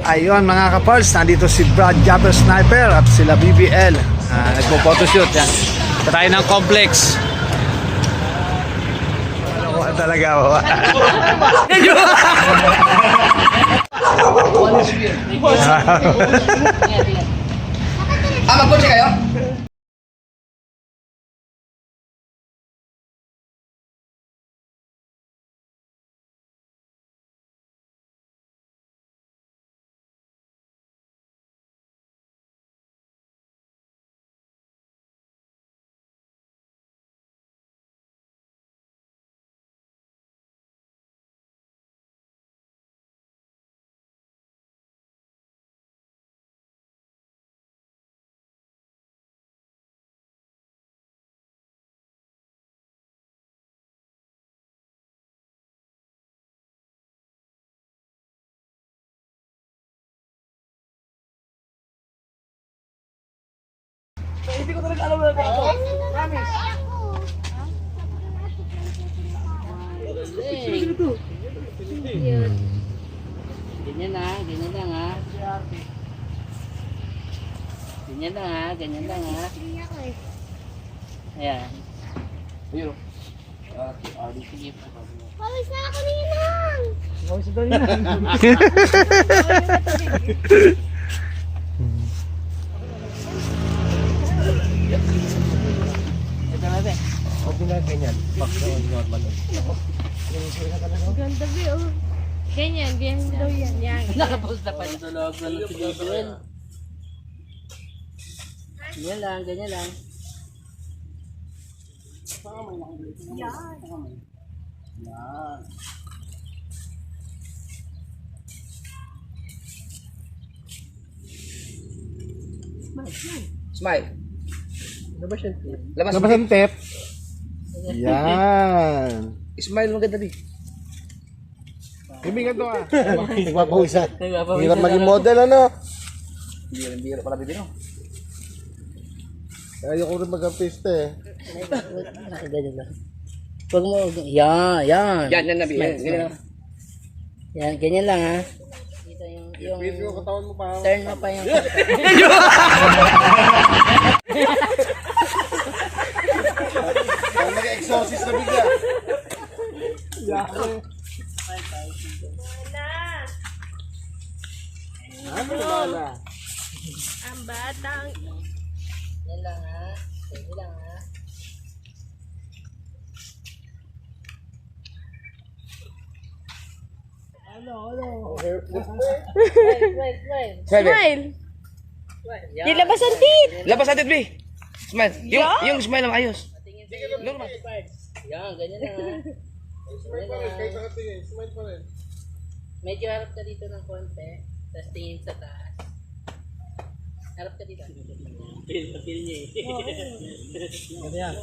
Ayun mga kapals, nandito si Brad Japper Sniper at sila BBL. Nagpo-photoshoot yan. Ito tayo ng complex. Ano talaga ba? Magkotse kayo? Hindi ko talaga alam na ako. Promise. Ganyan na, ganyan lang ha. Ganyan lang ha, ganyan lang ha. Ayan. Ayun. Sige pa. Pawis na ako ninang! Pawis na yan. Ito na ba? Huwag na ganyan. Pag normal. Ganda ba yun? Ganyan, ganyan daw yan. Yan. Nakapost na pa ito loob na ng pinigil. Ganyan lang, ganyan lang. Yan. Smile. Labas yung tip. Labas. Labas ang tip. Yan. Smile mo ganda di. Ibig ito ah. Nagpapawisan. Nagpapawisan Hirap maging ako. model ano. Biro pala bibino. Ayoko rin mag-artista eh. Ganyan lang. Huwag mo, yan. Yan na bibino. Ganyan. Yan, ganyan lang ha. Dito yung Yung katawan mo pa. turn mo pa yung Parang nag-exorcist na bigla. Ano wala? Ang batang... yan lang ha. Ganyan lang ha. Wait. Smile! Yan. Nilabas ang teeth! Labas natin, Bi. Smile. Yung smile lang ayos. Tingin sa normal. Yan, ganyan lang ha. Ganyan lang. Smile pa rin. Medyo harap ka dito ng konti. Tapos tingin sa taas. Harap ka dito. Feel niya eh. Ano yan?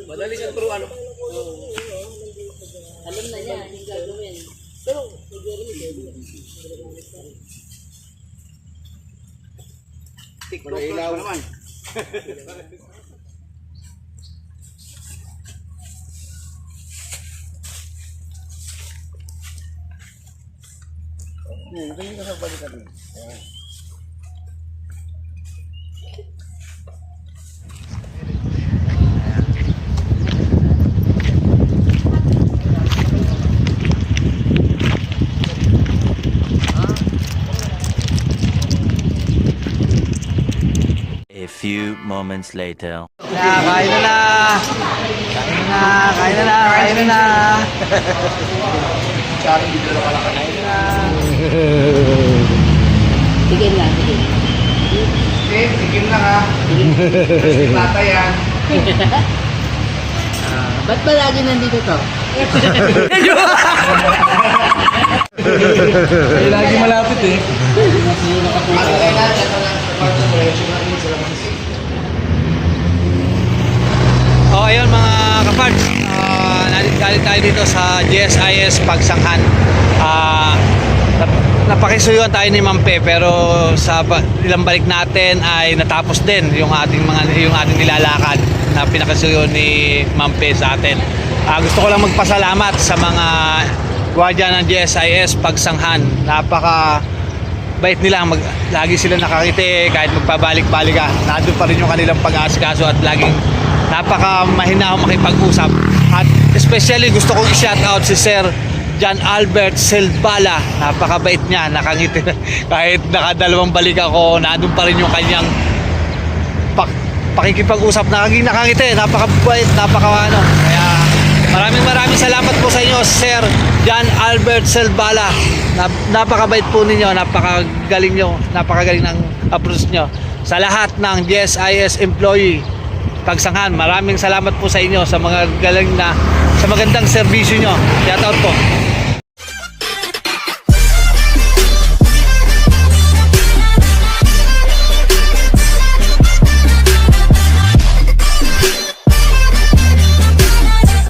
Madali siya turuan. Alam na niya yung gagawin. TikTok ilaw naman. Tingin ka sa balikan mo. A few moments later. Kain na na! Kain na! Kain na na! Kain na na! Kain na! Tigil lang, tigil. Tigil lang ha. Plata yan. Ba't ba lagi nandito to? Ay, lagi malapit eh. Oh, ayun mga kaparts. Galing tayo dito sa GSIS Pagsanghan. Napakisuyuan tayo ni Ma'am Pe, pero sa ilang balik natin ay natapos din yung ating nilalakad na pinakisuyo ni Ma'am Pe sa atin. Gusto ko lang magpasalamat sa mga gwardiya ng GSIS Pagsanghan. Napaka bait nila, lagi sila nakakiti kahit magpabalik-balik ka. Nandun pa rin yung kanilang pag-aasikaso at laging napaka mahinahon makipag-usap. At especially gusto kong i-shout out si Sir John Albert Silbala. Napakabait niya, nakangiti. Kahit nakadalawang balik ako, nandun pa rin yung kanyang pakikipag-usap, nakangiti, napakabait, napakaano. Kaya maraming salamat po sa inyo, Sir John Albert Silbala. Napakabait po ninyo, napakagaling nyo, napakagaling ng approach nyo. Sa lahat ng GSIS employee Pagsanghan, maraming salamat po sa inyo sa mga galing na, sa magandang serbisyo nyo. Shout out po.